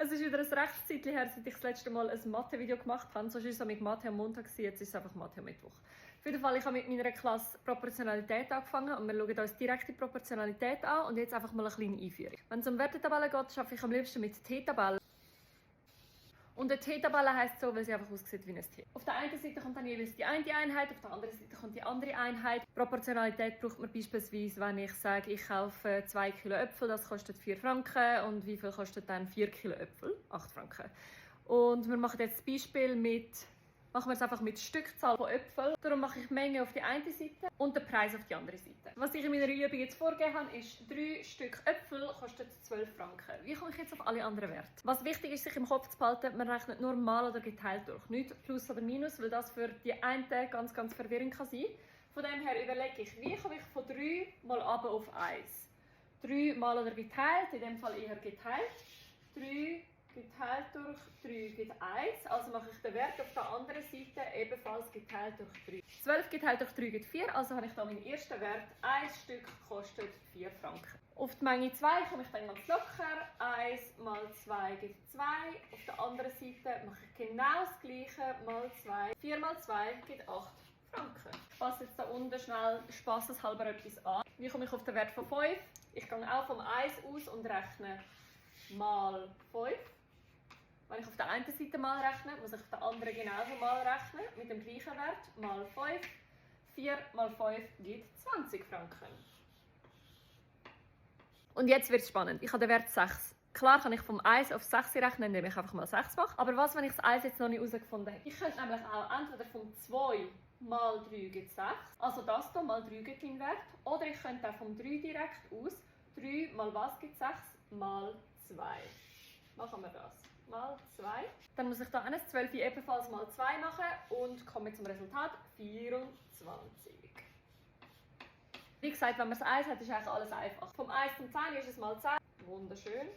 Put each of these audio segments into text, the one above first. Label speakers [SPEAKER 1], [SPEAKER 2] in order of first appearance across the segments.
[SPEAKER 1] Es ist wieder ein rechtes Zeitchen her, seit ich das letzte Mal ein Mathe-Video gemacht habe. Sonst war es mit Mathe am Montag, jetzt ist es einfach Mathe am Mittwoch. Auf jeden Fall, ich habe mit meiner Klasse Proportionalität angefangen und wir schauen uns direkt die Proportionalität an und jetzt einfach mal eine kleine Einführung. Wenn es um Wertetabellen geht, arbeite ich am liebsten mit T-Tabellen. Und eine T-Tabelle heisst so, weil sie einfach aussieht wie ein T. Auf der einen Seite kommt dann jeweils die eine Einheit, auf der anderen Seite kommt die andere Einheit. Proportionalität braucht man beispielsweise, wenn ich sage, ich kaufe 2 Kilo Äpfel, das kostet 4 Franken. Und wie viel kostet dann 4 Kilo Äpfel? 8 Franken. Und wir machen jetzt das Beispiel machen wir es einfach mit Stückzahl von Äpfeln. Darum mache ich die Menge auf die eine Seite und den Preis auf die andere Seite. Was ich in meiner Übung jetzt vorgegeben habe, ist 3 Stück Äpfel kosten 12 Franken. Wie komme ich jetzt auf alle anderen Werte? Was wichtig ist, sich im Kopf zu behalten, man rechnet nur mal oder geteilt durch. Nicht Plus oder Minus, weil das für die einen ganz verwirrend kann sein. Von dem her überlege ich, wie komme ich von 3 mal runter auf 1. 3 mal oder geteilt, in dem Fall eher geteilt. 3 geteilt durch 3 gibt 1, also mache ich den Wert auf der anderen Seite ebenfalls geteilt durch 3. 12 geteilt durch 3 gibt 4, also habe ich da meinen ersten Wert. Ein Stück kostet 4 Franken. Auf die Menge 2 komme ich dann ganz locker. 1 mal 2 gibt 2. Auf der anderen Seite mache ich genau das gleiche mal 2. 4 mal 2 gibt 8 Franken. Ich passe jetzt da unten schnell spaßeshalber etwas an. Wie komme ich auf den Wert von 5? Ich gehe auch vom 1 aus und rechne mal 5. Wenn ich auf der einen Seite mal rechne, muss ich auf der anderen genauso mal rechnen, mit dem gleichen Wert, mal 5. 4 mal 5 gibt 20 Franken. Und jetzt wird es spannend. Ich habe den Wert 6. Klar kann ich vom 1 auf 6 rechnen, indem ich einfach mal 6 mache. Aber was, wenn ich das 1 jetzt noch nicht herausgefunden habe? Ich könnte nämlich auch entweder vom 2 mal 3 gibt 6, also das hier mal 3 gibt den Wert. Oder ich könnte auch vom 3 direkt aus. 3 mal was gibt 6? Mal 2. Machen wir das. Mal 2. Dann muss ich da ein 12 ebenfalls mal 2 machen und komme zum Resultat 24. Wie gesagt, wenn man das 1 hat, ist eigentlich alles einfach. Vom 1 zum 10 ist es mal 10. Wunderschön.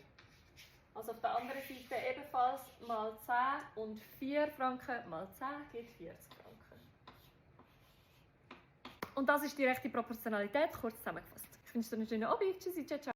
[SPEAKER 1] Also auf der anderen Seite ebenfalls mal 10 und 4 Franken mal 10 gibt 40 Franken. Und das ist die rechte Proportionalität, kurz zusammengefasst. Ich wünsche dir einen schönen Abend. Tschüssi, ciao, ciao.